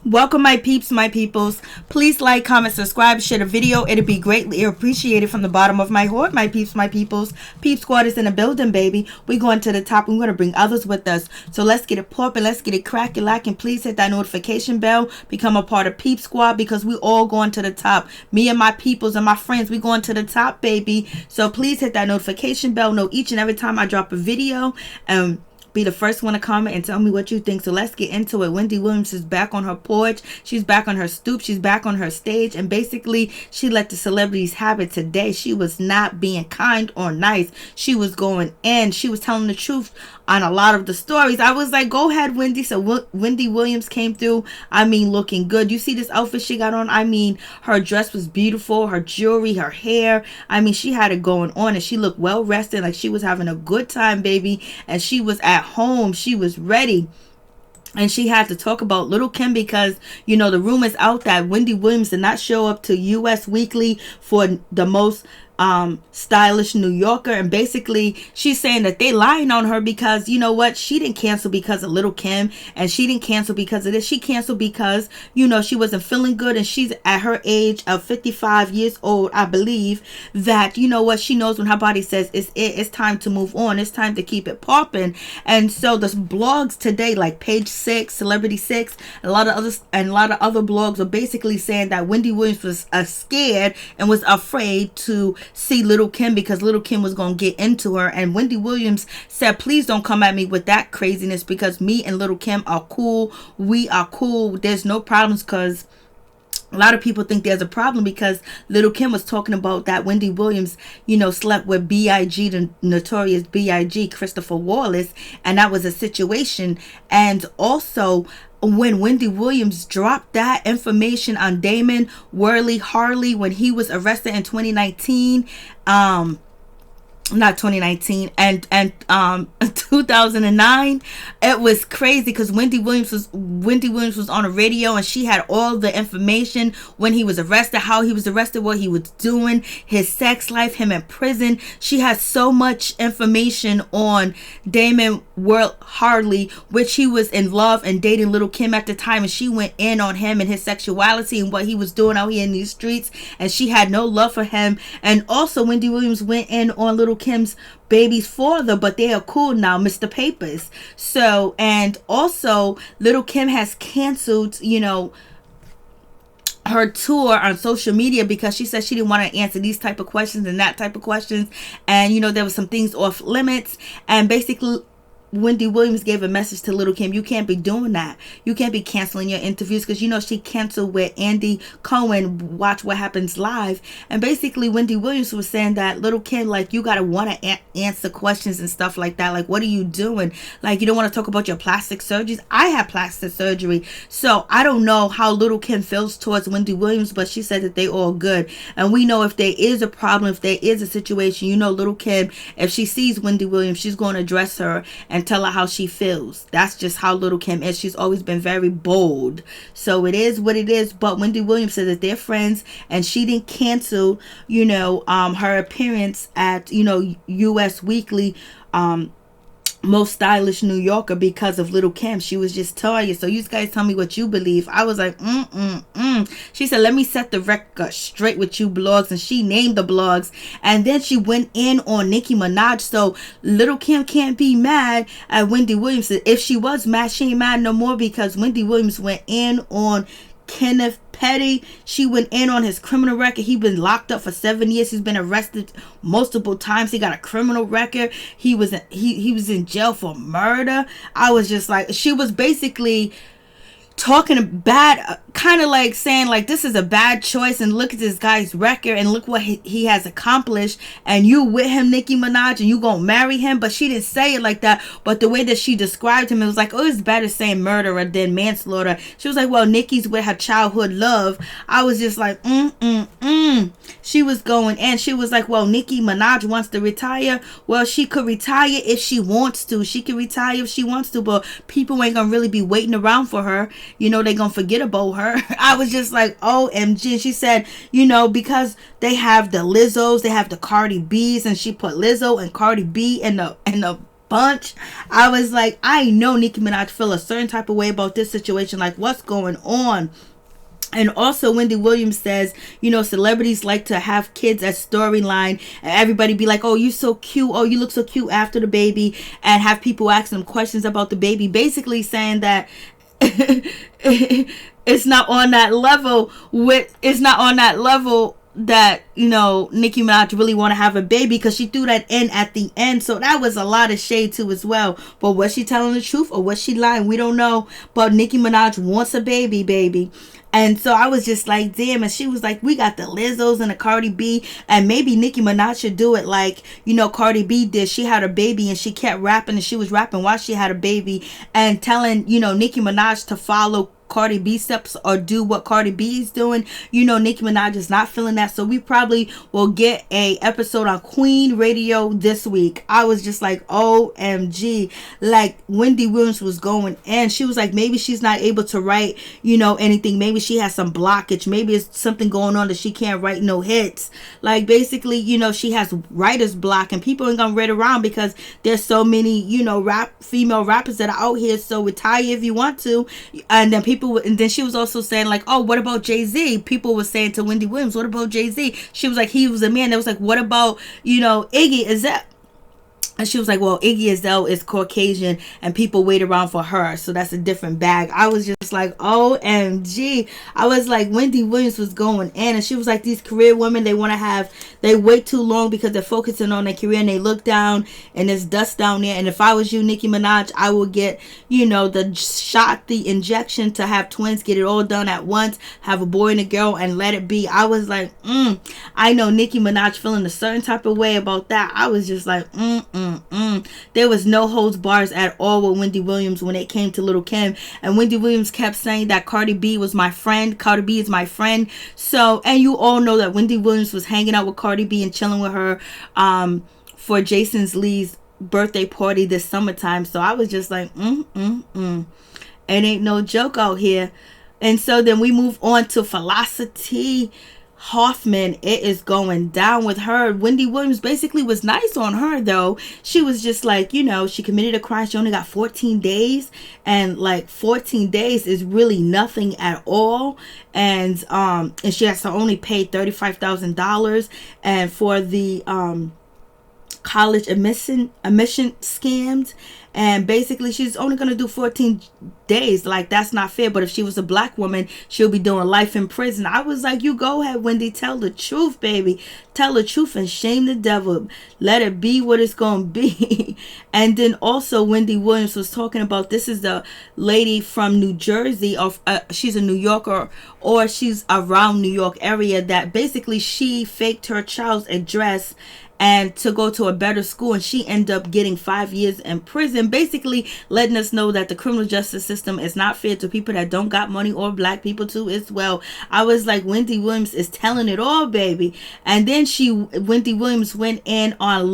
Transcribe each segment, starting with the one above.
Welcome my peeps, my peoples. Please like, comment, subscribe, share the video. It'd be greatly appreciated from the bottom of my heart, my peeps, my peoples. Peep Squad is in the building, baby. We're going to the top. We're going to bring others with us. So let's get it popping. Let's get it cracking, lacking. Please hit that notification bell. Become a part of Peep Squad because we all going to the top. Me and my peoples and my friends, we going to the top, baby. So please hit that notification bell. Know each and every time I drop a video. Be the first one to comment and tell me what you think. So let's get into it. Wendy Williams is back on her porch. She's back on her stoop. She's back on her stage. And basically, she let the celebrities have it today. She was not being kind or nice. She was going in. She was telling the truth on a lot of the stories. I was like, go ahead, Wendy. So Wendy Williams came through. I mean, looking good. You see this outfit she got on? I mean, her dress was beautiful. Her jewelry, her hair. I mean, she had it going on. And she looked well rested. Like she was having a good time, baby. And she was at home. She was ready. And she had to talk about Lil Kim because, you know, the rumors out that Wendy Williams did not show up to US Weekly for the most stylish New Yorker. And basically she's saying that they lying on her because, you know what, she didn't cancel because of Lil Kim, and she didn't cancel because of this. She canceled because, you know, she wasn't feeling good, and she's at her age of 55 years old, I believe, that, you know what, she knows when her body says it's time to move on, it's time to keep it popping. And so the blogs today, like Page 6, Celebrity 6, a lot of other blogs are basically saying that Wendy Williams was scared and was afraid to see Lil Kim because Lil Kim was going to get into her. And Wendy Williams said, please don't come at me with that craziness because me and Lil Kim are cool. We are cool. There's no problems, because a lot of people think there's a problem because Lil Kim was talking about that Wendy Williams, you know, slept with B.I.G., the notorious B.I.G., Christopher Wallace, and that was a situation. And also, when Wendy Williams dropped that information on Damon Worley Harley when he was arrested in 2019, not 2019 and 2009, it was crazy because Wendy Williams was on the radio, and she had all the information when he was arrested, how he was arrested, what he was doing, his sex life, him in prison. She had so much information on Damon World Harley, which he was in love and dating Lil Kim at the time, and she went in on him and his sexuality and what he was doing out here in these streets, and she had no love for him. And also Wendy Williams went in on Lil Kim's baby's father, but they are cool now, Mr. Papers. So, and also Lil Kim has canceled, you know, her tour on social media because she said she didn't want to answer these type of questions and that type of questions, and you know, there was some things off limits. And basically Wendy Williams gave a message to Lil Kim. You can't be doing that. You can't be canceling your interviews, because you know she canceled with Andy Cohen, Watch What Happens Live. And basically Wendy Williams was saying that Lil Kim, like, you gotta want to answer questions and stuff like that. Like, what are you doing? Like, you don't want to talk about your plastic surgeries. I have plastic surgery, so I don't know how Lil Kim feels towards Wendy Williams, but she said that they all good. And we know if there is a problem, if there is a situation, you know, Lil Kim, if she sees Wendy Williams, she's going to address her and tell her how she feels. That's just how Lil Kim is. She's always been very bold. So it is what it is. But Wendy Williams said that they're friends, and she didn't cancel, you know, her appearance at, you know, US Weekly, most stylish New Yorker, because of Lil Kim. She was just tired. So you guys tell me what you believe. I was like, She said, let me set the record straight with you blogs, and she named the blogs, and then she went in on Nicki Minaj. So Lil Kim can't be mad at Wendy Williams. If she was mad, she ain't mad no more, because Wendy Williams went in on Kenneth Petty. She went in on his criminal record. He's been locked up for 7 years. He's been arrested multiple times. He got a criminal record. He was in jail for murder. I was just like, she was basically talking bad, kind of like saying like, this is a bad choice, and look at this guy's record, and look what he has accomplished, and you with him, Nicki Minaj, and you gonna marry him. But she didn't say it like that, but the way that she described him, it was like, oh, it's better saying murderer than manslaughter. She was like, well, Nicki's with her childhood love. I was just like, She was going, and she was like, well, Nicki Minaj wants to retire. Well, she could retire if she wants to. She could retire if she wants to, but people ain't gonna really be waiting around for her. You know, they gonna forget about her. I was just like, OMG. She said, you know, because they have the Lizzos, they have the Cardi B's, and she put Lizzo and Cardi B in the bunch. I was like, I know Nicki Minaj feel a certain type of way about this situation. Like, what's going on? And also, Wendy Williams says, celebrities like to have kids as storyline, and everybody be like, oh, you so cute, oh, you look so cute after the baby, and have people ask them questions about the baby, basically saying that it's not on that level that Nicki Minaj really want to have a baby, because she threw that in at the end. So that was a lot of shade too as well. But was she telling the truth or was she lying? We don't know. But Nicki Minaj wants a baby. And so I was just like, damn. And she was like, we got the Lizzos and the Cardi B, and maybe Nicki Minaj should do it like, Cardi B did. She had a baby and she kept rapping, and she was rapping while she had a baby, and telling, Nicki Minaj to follow Cardi B steps or do what Cardi B is doing. Nicki Minaj is not feeling that. So we probably will get a episode on Queen Radio this week. I was just like, OMG. Like, Wendy Williams was going in. She was like, maybe she's not able to write, anything. Maybe she has some blockage. Maybe it's something going on that she can't write no hits. Like, basically, she has writer's block, and people ain't gonna read around because there's so many, female rappers that are out here. So retire if you want to. And then and then she was also saying like, oh, what about Jay-Z? People were saying to Wendy Williams, what about Jay-Z? She was like, he was a man. That was like, what about, Iggy? Is that? And she was like, well, Iggy Azalea is Caucasian and people wait around for her. So that's a different bag. I was just like, OMG. I was like, Wendy Williams was going in. And she was like, these career women, they wait too long because they're focusing on their career, and they look down and there's dust down there. And if I was you, Nicki Minaj, I would get, the injection to have twins, get it all done at once, have a boy and a girl, and let it be. I was like, I know Nicki Minaj feeling a certain type of way about that. I was just like, There was no holds bars at all with Wendy Williams when it came to Lil' Kim. And Wendy Williams kept saying that Cardi B was my friend. Cardi B is my friend. So, and you all know that Wendy Williams was hanging out with Cardi B and chilling with her for Jason Lee's birthday party this summertime. So I was just like, It ain't no joke out here. And so then we move on to Felicity Huffman. It is going down with her. Wendy Williams basically was nice on her though. She was just like, she committed a crime. She only got 14 days, and like 14 days is really nothing at all. And she has to only pay $35,000, and for the college admission scams. And basically she's only going to do 14 days. Like, that's not fair. But if she was a black woman, she'll be doing life in prison. I was like, you go ahead, Wendy. Tell the truth, baby. Tell the truth and shame the devil. Let it be what it's going to be. And then also Wendy Williams was talking about, this is the lady from New Jersey. She's a New Yorker, or she's around New York area, that basically she faked her child's address and to go to a better school, and she ended up getting 5 years in prison, basically letting us know that the criminal justice system is not fair to people that don't got money, or black people too as well. I was like, Wendy Williams is telling it all, baby. And then Wendy Williams went in on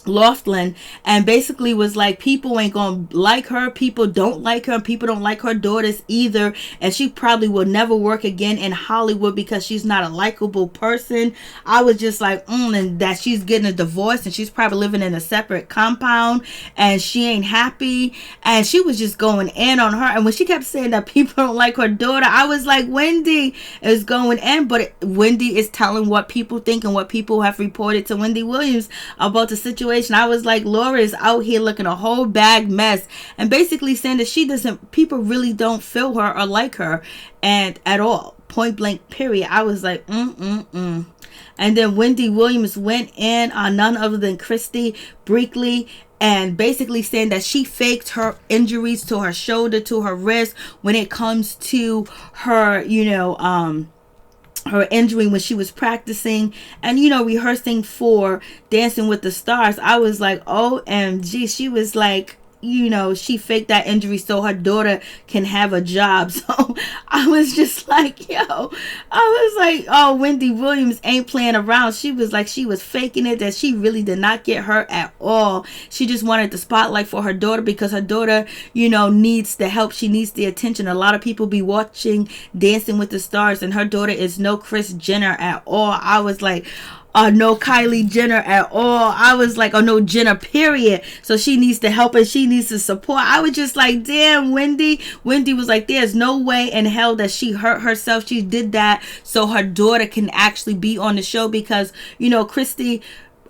Laughlin and basically was like, people ain't gonna like her, people don't like her, and people don't like her daughters either, and she probably will never work again in Hollywood because she's not a likable person. I was just like, and that she's getting a divorce, and she's probably living in a separate compound, and she ain't happy. And she was just going in on her. And when she kept saying that people don't like her daughter, I was like, Wendy is going in. But Wendy is telling what people think and what people have reported to Wendy Williams about the situation. I was like, Laura is out here looking a whole bag mess, and basically saying that people really don't feel her or like her, and at all, point blank period. I was like, And then Wendy Williams went in on none other than Christie Brinkley, and basically saying that she faked her injuries to her shoulder, to her wrist, when it comes to her, her injury when she was practicing and rehearsing for Dancing with the Stars. I was like, OMG. She was like, she faked that injury so her daughter can have a job. So I was just like, oh, Wendy Williams ain't playing around. She was like, she was faking it, that she really did not get hurt at all. She just wanted the spotlight for her daughter because her daughter, needs the help. She needs the attention. A lot of people be watching Dancing with the Stars, and her daughter is no Kris Jenner at all. I was like, no Kylie Jenner at all. I was like, oh, no Jenner, period. So she needs to help and she needs to support. I was just like, damn, Wendy. Wendy was like, there's no way in hell that she hurt herself. She did that so her daughter can actually be on the show, because, you know, Christie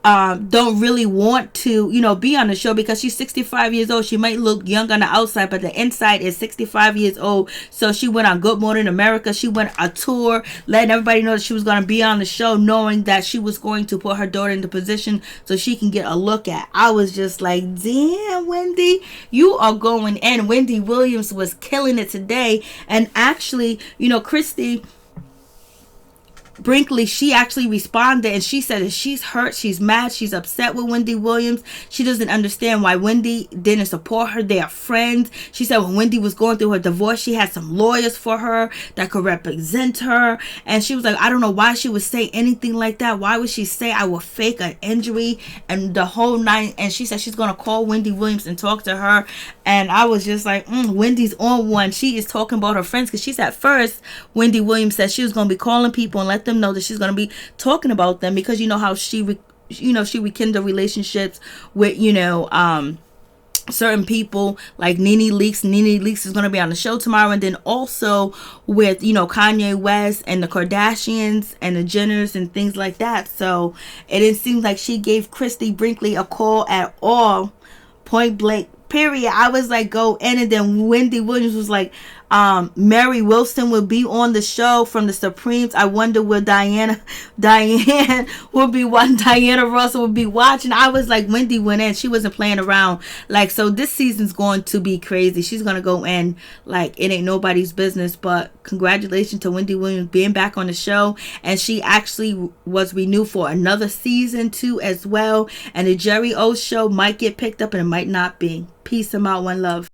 don't really want to, you know, be on the show because she's 65 years old. She might look young on the outside, but the inside is 65 years old. So she went on Good Morning America. She went a tour, letting everybody know that she was going to be on the show, knowing that she was going to put her daughter in the position so she can get a look at. I was just like, damn, Wendy, you are going in. Wendy Williams was killing it today. And actually, you know, Christie Brinkley, she actually responded and she said that she's hurt, she's mad, she's upset with Wendy Williams. She doesn't understand why Wendy didn't support her. They are friends. She said when Wendy was going through her divorce, she had some lawyers for her that could represent her. And she was like, I don't know why she would say anything like that. Why would she say I will fake an injury and the whole night? And she said she's going to call Wendy Williams and talk to her. And I was just like, Wendy's on one. She is talking about her friends, because she said first, Wendy Williams said she was going to be calling people and let them know that she's going to be talking about them, because you know how she rekindled relationships with, you know, certain people like Nene Leakes. Nene Leakes is going to be on the show tomorrow. And then also with, you know, Kanye West and the Kardashians and the Jenners and things like that. So it didn't seem like she gave Christie Brinkley a call at all, point blank, period. I was like, go in. And then Wendy Williams was like, Mary Wilson will be on the show from the Supremes. I wonder will Diana will be watching. Diana Russell will be watching. I was like, Wendy went in. She wasn't playing around. Like, so this season's going to be crazy. She's going to go in like it ain't nobody's business. But congratulations to Wendy Williams being back on the show. And she actually was renewed for another season too as well. And the Jerry O show might get picked up and it might not be. Peace and out. One love.